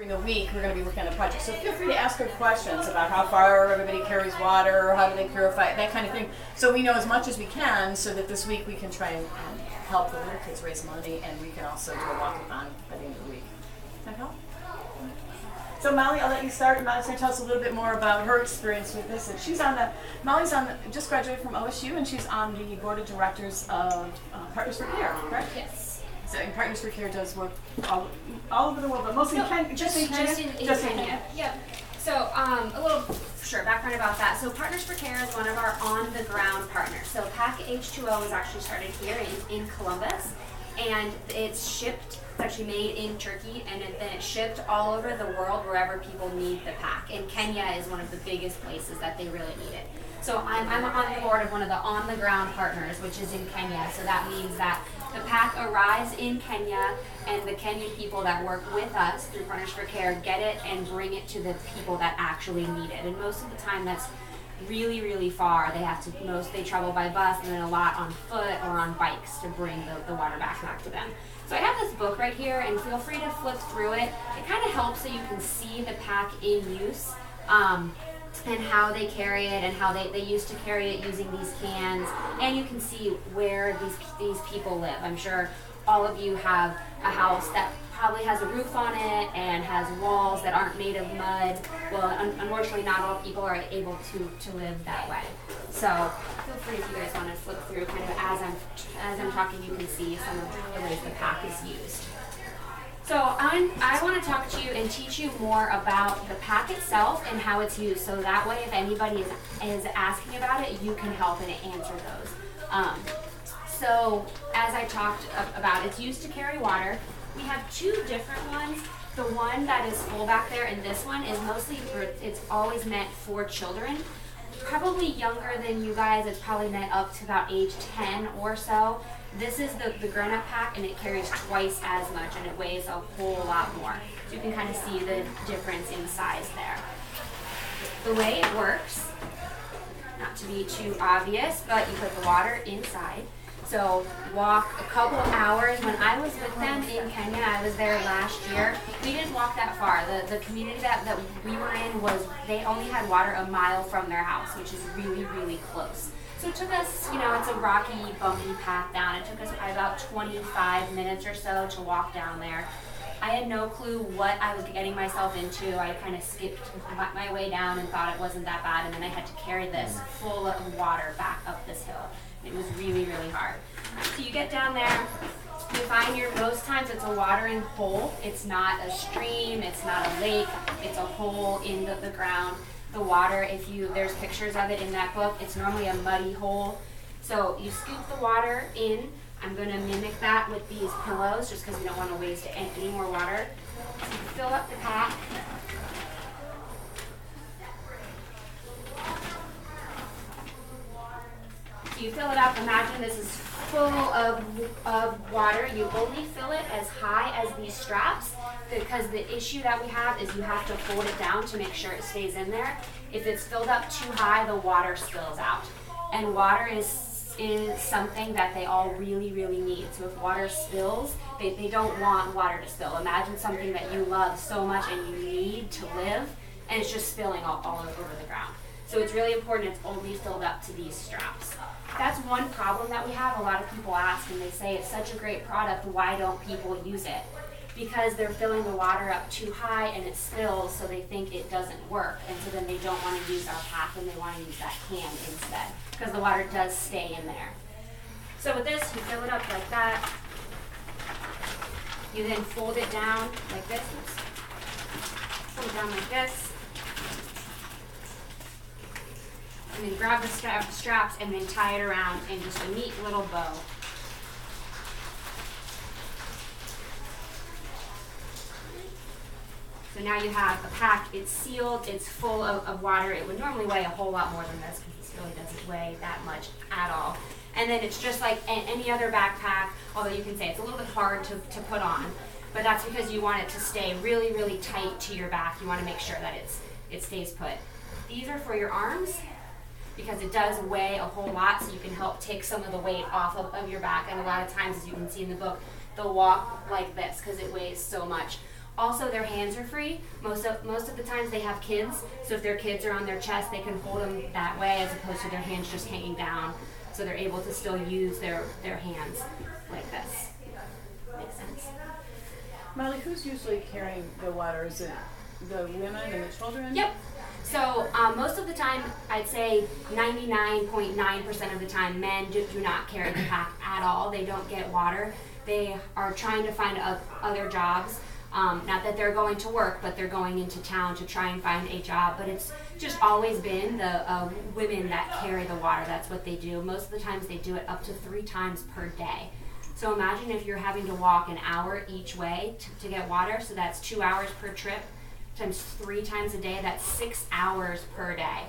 during the week, we're going to be working on a project. So feel free to ask her questions about how far everybody carries water, how do they purify it, that kind of thing. So we know as much as we can so that this week we can try and help the little kids raise money, and we can also do a walkathon by the end of the week. Does that help? So Molly, I'll let you start. Molly's going to tell us a little bit more about her experience with this. And Molly's just graduated from OSU, and she's on the board of directors of Partners for Care, correct? Yes. So Partners for Care does work all over the world, but mostly just in Kenya. Yep. So a little background about that. So Partners for Care is one of our on-the-ground partners. So PAC H2O was actually started here in Columbus, and it's actually made in Turkey, and then it's shipped all over the world wherever people need the PAC. And Kenya is one of the biggest places that they really need it. So I'm on the board of one of the on-the-ground partners, which is in Kenya. So that means that the PAC arrives in Kenya, and the Kenyan people that work with us through Partners for Care get it and bring it to the people that actually need it. And most of the time that's really, really far. They travel by bus and then a lot on foot or on bikes to bring the water back to them. So I have this book right here, and feel free to flip through it. It kind of helps so you can see the PAC in use. And how they carry it, and how they used to carry it using these cans, and you can see where these people live. I'm sure all of you have a house that probably has a roof on it and has walls that aren't made of mud. Well, unfortunately, not all people are able to live that way. So feel free if you guys want to flip through, kind of as I'm talking, you can see some of the ways the PAC is used. So I want to talk to you and teach you more about the PAC itself and how it's used, so that way if anybody is asking about it, you can help and answer those. So as I talked about, it's used to carry water. We have two different ones. The one that is full back there, and this one is it's always meant for children. Probably younger than you guys. It's probably meant up to about age 10 or so. This is the grown-up PAC, and it carries twice as much, and it weighs a whole lot more. So you can kind of see the difference in size there. The way it works, not to be too obvious, but you put the water inside. So walk a couple hours. When I was with them in Kenya, I was there last year, we didn't walk that far. The community that we were in they only had water a mile from their house, which is really, really close. So it took us, it's a rocky, bumpy path down. It took us probably about 25 minutes or so to walk down there. I had no clue what I was getting myself into. I kind of skipped my way down and thought it wasn't that bad, and then I had to carry this full of water back up this hill. It was really, really hard. So you get down there, you find most times it's a watering hole. It's not a stream, it's not a lake, it's a hole in the ground. The water, there's pictures of it in that book, it's normally a muddy hole. So you scoop the water in. I'm going to mimic that with these pillows just because we don't want to waste any more water. So you fill up the PAC. So you fill it up. Imagine this is full of water. You only fill it as high as these straps, because the issue that we have is you have to hold it down to make sure it stays in there. If it's filled up too high, the water spills out. And water is something that they all really, really need. So if water spills, they don't want water to spill. Imagine something that you love so much and you need to live, and it's just spilling all over the ground. So it's really important it's only filled up to these straps. That's one problem that we have. A lot of people ask, and they say it's such a great product, why don't people use it? Because they're filling the water up too high and it spills, so they think it doesn't work, and so then they don't want to use our PAC and they want to use that can instead, because the water does stay in there. So with this, you fill it up like that. You then fold it down like this. Fold it down like this. And then grab the straps and then tie it around in just a neat little bow. So now you have a PAC, it's sealed, it's full of water. It would normally weigh a whole lot more than this because this really doesn't weigh that much at all. And then it's just like any other backpack, although you can say it's a little bit hard to put on, but that's because you want it to stay really, really tight to your back. You want to make sure that it stays put. These are for your arms because it does weigh a whole lot, so you can help take some of the weight off of your back. And a lot of times, as you can see in the book, they'll walk like this because it weighs so much. Also, their hands are free. Most of the times they have kids, so if their kids are on their chest, they can hold them that way as opposed to their hands just hanging down. So they're able to still use their hands like this. Makes sense. Molly, who's usually carrying the water? Is it the women and the children? Yep. So most of the time, I'd say 99.9% of the time, men do not carry the pack at all. They don't get water. They are trying to find other jobs. Not that they're going to work, but they're going into town to try and find a job. But it's just always been the women that carry the water. That's what they do. Most of the times they do it up to 3 times per day. So imagine if you're having to walk an hour each way to get water. So that's 2 hours per trip times 3 times a day. That's 6 hours per day.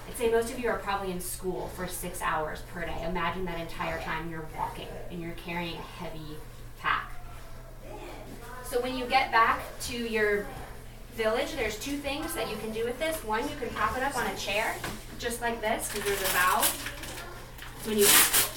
I'd say most of you are probably in school for 6 hours per day. Imagine that entire time you're walking and you're carrying a heavy pack. So when you get back to your village, there's 2 things that you can do with this. One, you can pop it up on a chair, just like this, because there's a valve. So when you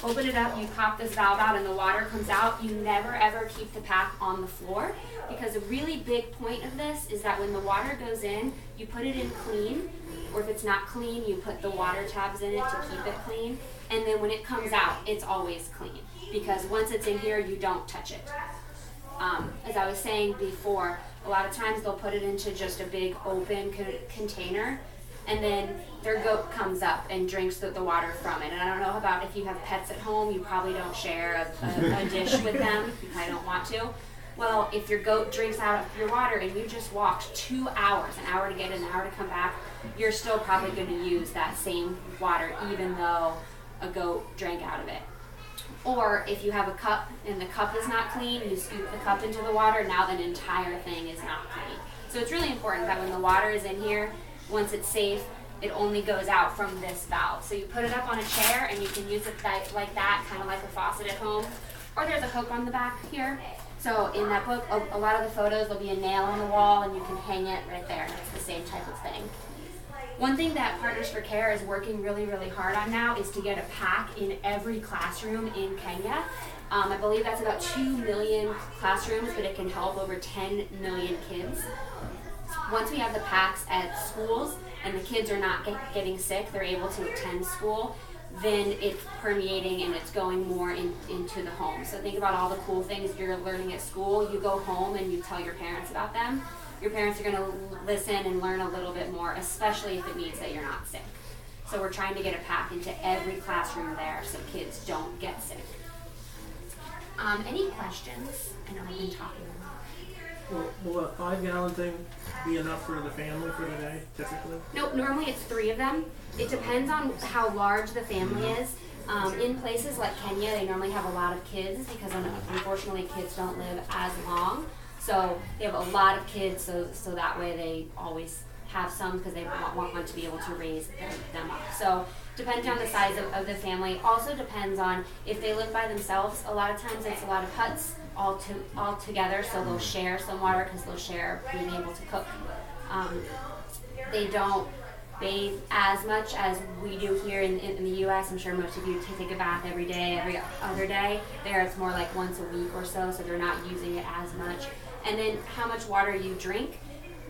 open it up, you pop this valve out and the water comes out. You never ever keep the pack on the floor, because a really big point of this is that when the water goes in, you put it in clean, or if it's not clean, you put the water tabs in it to keep it clean. And then when it comes out, it's always clean, because once it's in here, you don't touch it. As I was saying before, a lot of times they'll put it into just a big open container, and then their goat comes up and drinks the water from it. And I don't know about if you have pets at home, you probably don't share a dish with them. You probably don't want to. Well, if your goat drinks out of your water and you just walked 2 hours, an hour to get in, an hour to come back, you're still probably going to use that same water even though a goat drank out of it. Or if you have a cup and the cup is not clean, you scoop the cup into the water, now the entire thing is not clean. So it's really important that when the water is in here, once it's safe, it only goes out from this valve. So you put it up on a chair and you can use it like that, kind of like a faucet at home. Or there's a hook on the back here. So in that book, a lot of the photos, there'll be a nail on the wall and you can hang it right there. It's the same type of thing. One thing that Partners for Care is working really, really hard on now is to get a pack in every classroom in Kenya. I believe that's about 2 million classrooms, but it can help over 10 million kids. Once we have the packs at schools and the kids are not getting sick, they're able to attend school, then it's permeating and it's going more into the home. So think about all the cool things you're learning at school. You go home and you tell your parents about them. Your parents are going to listen and learn a little bit more, especially if it means that you're not sick. So we're trying to get a pack into every classroom there so kids don't get sick. Any questions? I know I've been talking a lot. Will a 5-gallon thing be enough for the family for the day, typically? Nope, normally it's 3 of them. It depends on how large the family is. In places like Kenya, they normally have a lot of kids because unfortunately kids don't live as long. So they have a lot of kids, so that way they always have some because they want to be able to raise them up. So depending on the size of the family, also depends on if they live by themselves. A lot of times it's a lot of huts all together, so they'll share some water because they'll share being able to cook. They don't bathe as much as we do here in the U.S. I'm sure most of you take a bath every day, every other day. There it's more like once a week or so they're not using it as much. And then how much water you drink,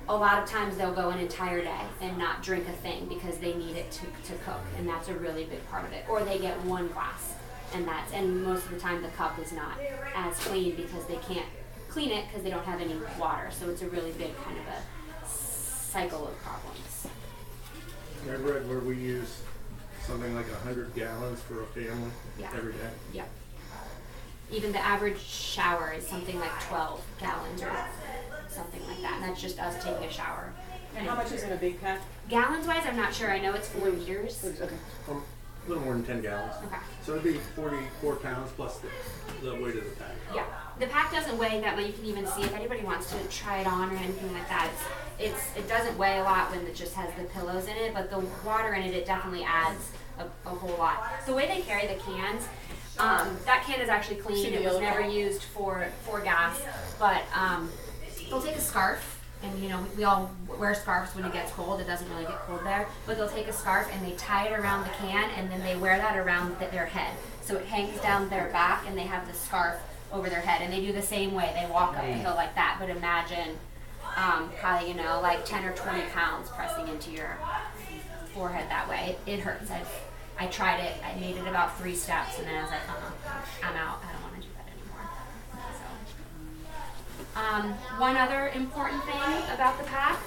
a lot of times they'll go an entire day and not drink a thing because they need it to cook, and that's a really big part of it. Or they get 1 glass, and most of the time the cup is not as clean because they can't clean it because they don't have any water. So it's a really big kind of a cycle of problems. I read where we use something like 100 gallons for a family every day. Yeah. Even the average shower is something like 12 gallons or something like that. And that's just us taking a shower. And how much is in a big pack? Gallons-wise, I'm not sure. I know it's 4 liters. Okay. A little more than 10 gallons. Okay. So it'd be 44 pounds plus the weight of the pack. Yeah. The pack doesn't weigh that much. You can even see if anybody wants to try it on or anything like that. It doesn't weigh a lot when it just has the pillows in it, but the water in it definitely adds a whole lot. The way they carry the cans, that can is actually clean. It was never used for gas, but they'll take a scarf, and we all wear scarves when it gets cold. It doesn't really get cold there, but they'll take a scarf and they tie it around the can, and then they wear that around their head. So it hangs down their back, and they have the scarf over their head, and they do the same way. They walk up the hill like that, but imagine probably, like 10 or 20 pounds pressing into your forehead that way. It hurts. I tried it. I made it about 3 steps, and then I was like, I'm out. I don't want to do that anymore. So, one other important thing about the pack.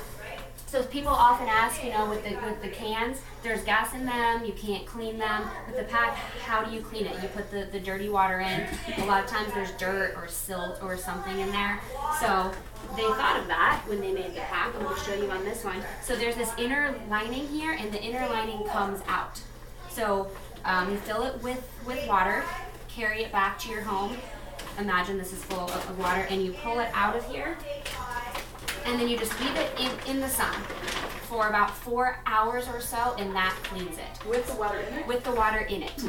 So people often ask, with the cans, there's gas in them, you can't clean them. With the pack, how do you clean it? You put the dirty water in. A lot of times there's dirt or silt or something in there. So they thought of that when they made the pack. I'm going to show you on this one. So there's this inner lining here, and the inner lining comes out. So you fill it with water, carry it back to your home. Imagine this is full of water, and you pull it out of here. And then you just leave it in the sun for about 4 hours or so, and that cleans it. With the water in it? With the water in it.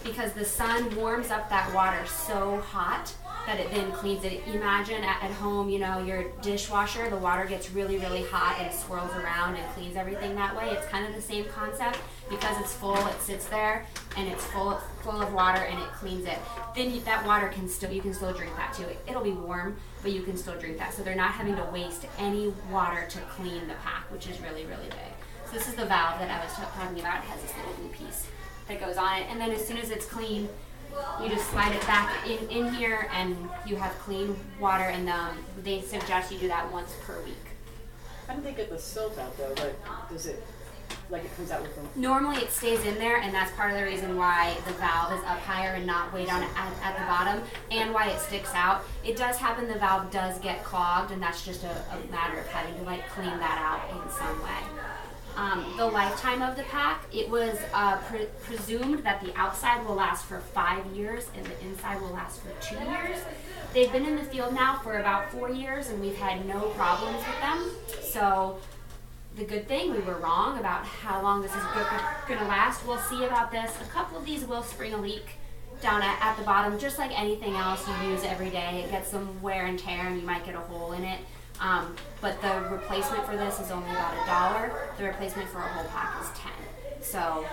Because the sun warms up that water so hot that it then cleans it. Imagine at home, your dishwasher, the water gets really, really hot and swirls around and cleans everything that way. It's kind of the same concept. Because it's full, it sits there, and it's full of water, and it cleans it. Then that water you can still drink that too. It'll be warm, but you can still drink that. So they're not having to waste any water to clean the pack, which is really, really big. So this is the valve that I was talking about. It has this little blue piece that goes on it, and then as soon as it's clean, you just slide it back in here, and you have clean water. And they suggest you do that once per week. How do they get the silt out though? Does it? Like it comes out with them? Normally it stays in there, and that's part of the reason why the valve is up higher and not way down at the bottom, and why it sticks out. It does happen, the valve does get clogged, and that's just a matter of having to clean that out in some way. The lifetime of the pack, it was presumed that the outside will last for 5 years and the inside will last for 2 years. They've been in the field now for about 4 years, and we've had no problems with them. So the good thing, we were wrong about how long this is going to last. We'll see about this. A couple of these will spring a leak down at the bottom, just like anything else you use every day. It gets some wear and tear, and you might get a hole in it. But the replacement for this is only about $1. The replacement for a whole pack is $10. So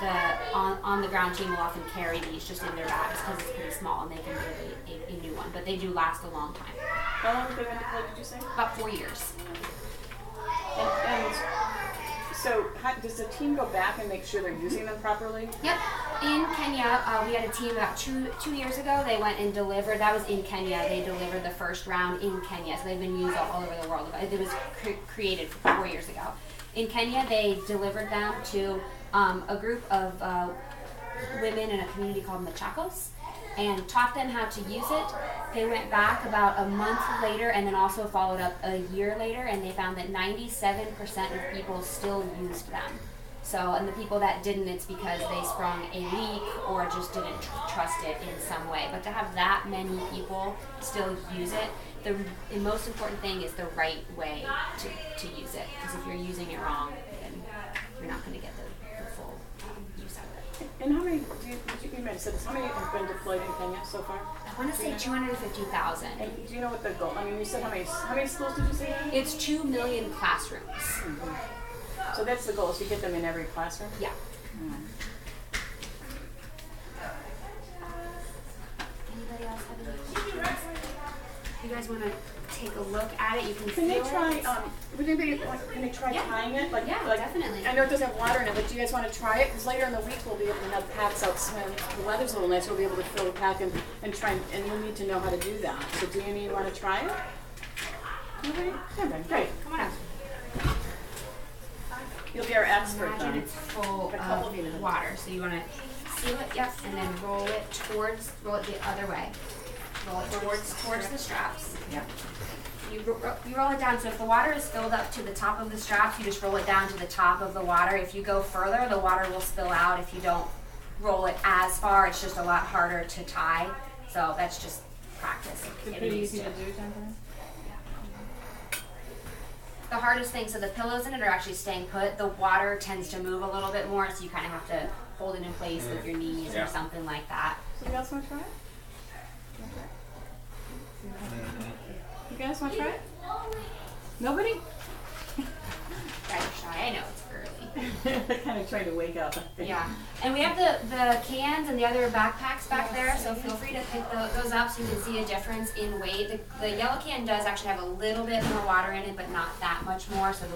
the on-the-ground team will often carry these just in their bags because it's pretty small, and they can give a new one. But they do last a long time. How long have they been deployed, did you say? About 4 years. And so does the team go back and make sure they're using them properly? Yep. In Kenya, we had a team about two years ago. They went and delivered. That was in Kenya. They delivered the first round in Kenya. So they've been used all over the world. It was created 4 years ago. In Kenya, they delivered them to a group of women in a community called Machakos, and taught them how to use it. They went back about a month later and then also followed up a year later, and they found that 97% of people still used them. So, and the people that didn't, it's because they sprung a leak or just didn't trust it in some way. But to have that many people still use it, the most important thing is the right way to use it. Because if you're using it wrong, then you're not going to get the full use out of it. And how many, you might have said this, how many have been deployed in Kenya so far? I want to say 250,000. And do you know what the goal, you said how many schools did you say? It's 2 million classrooms. Mm-hmm. So that's the goal, is to get them in every classroom? Yeah. Anybody else have any questions? You guys want to take a look at it? You can Can they feel try, it. can they try tying it? Definitely. I know it doesn't have water in it, but do you guys want to try it? Because later in the week we'll be able to have packs out, when the weather's a little nice, we'll be able to fill a pack and try, and you'll need to know how to do that. So do you want to try it? Okay, great. Come on up. You'll be our expert Imagine then. it's full of water. So you want to seal it, yep, and then roll it the other way. Roll it towards the straps. Yep. You roll it down. So if the water is filled up to the top of the straps, you just roll it down to the top of the water. If you go further, the water will spill out. If you don't roll it as far, it's just a lot harder to tie. So that's just practice. It's pretty easy to do, Jennifer. The hardest thing, so the pillows in it are actually staying put. The water tends to move a little bit more, so you kind of have to hold it in place with your knees or something like that. So you guys want to try it? You guys want to try it? Nobody? Guys are shy. I know it's early. kind of trying to wake up. Yeah, and we have the cans and the other backpacks back there, so feel free to pick those up so you can see a difference in weight. The yellow can does actually have a little bit more water in it, but not that much more, so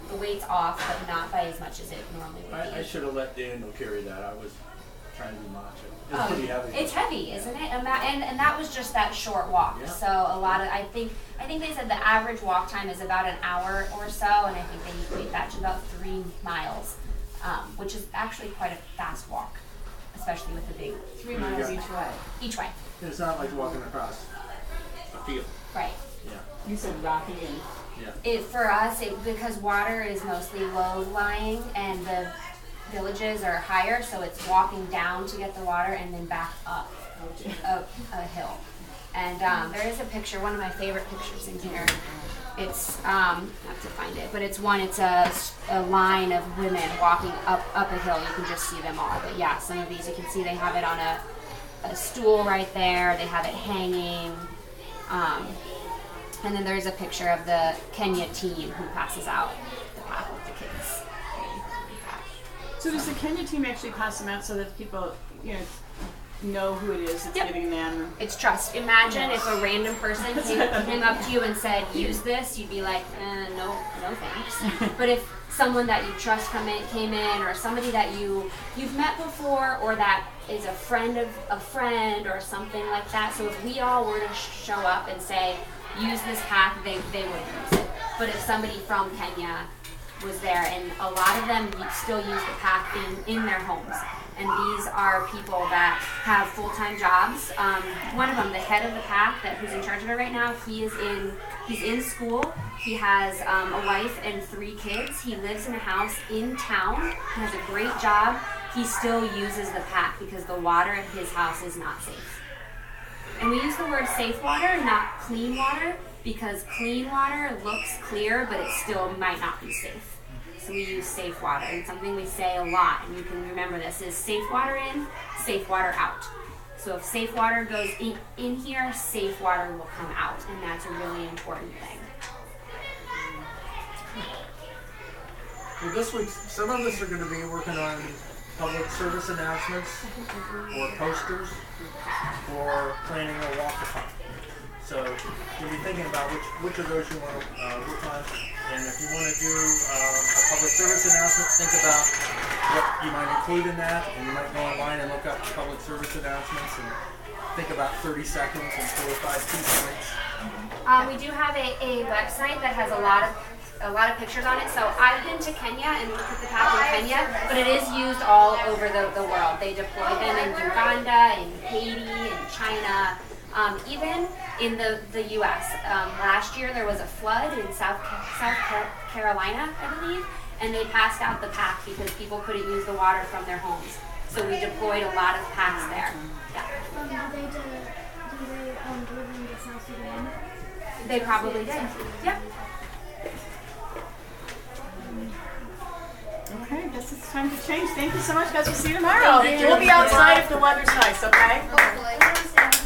the weight's off, but not by as much as it normally would be. I should have let Daniel carry that. I was trying to be macho. It's pretty heavy. It's heavy, isn't it? And that was just that short walk. Yeah. So a lot of I think they said the average walk time is about an hour or so, and I think they equate that to about 3 miles, which is actually quite a fast walk, especially with the big 3 miles each way. Each way. It's not like walking across a field. Right. Yeah. You said rocky and. Yeah. For us, because water is mostly low-lying and the villages are higher, so it's walking down to get the water and then back up a hill. And there is a picture, one of my favorite pictures in here. It's I have to find it, but it's a line of women walking up a hill. You can just see them all. But yeah, some of these you can see they have it on a stool right there. They have it hanging. And then there's a picture of the Kenya team who passes out the pack with the kids. So does the Kenya team actually pass them out so that people, know who it is that's giving them? It's trust. Imagine if a random person came up to you and said, use this, you'd be like, no thanks. But if someone that you trust came in, or somebody that you've met before, or that is a friend of a friend or something like that. So if we all were to show up and say, use this pack, they would use it. But if somebody from Kenya was there, and a lot of them still use the pack in their homes. And these are people that have full-time jobs. One of them, the head of the pack, who's in charge of it right now, he's in school. He has a wife and 3 kids. He lives in a house in town. He has a great job. He still uses the pack because the water in his house is not safe. And we use the word safe water, not clean water, because clean water looks clear, but it still might not be safe. So we use safe water, and something we say a lot, and you can remember this, is safe water in, safe water out. So if safe water goes in here, safe water will come out, and that's a really important thing. Well, this week, some of us are going to be working on public service announcements, or posters, or planning a walkathon. So you'll be thinking about which of those you want to work on. And if you want to do a public service announcement, think about what you might include in that. And you might go online and look up public service announcements and think about 30 seconds and 4 or 5 key points. We do have a website that has a lot of pictures on it. So I've been to Kenya and looked at the pack in Kenya, but it is used all over the world. They deploy them in Uganda, in Haiti, in China, even in the U.S. Last year there was a flood in South Carolina, I believe, and they passed out the pack because people couldn't use the water from their homes. So we deployed a lot of packs there. Yeah. Do they deliver in the South Sudan? They probably did. Yep. Okay, I guess it's time to change. Thank you so much, guys. We'll see you tomorrow. Thank you. We'll be outside if the weather's nice, okay? Hopefully.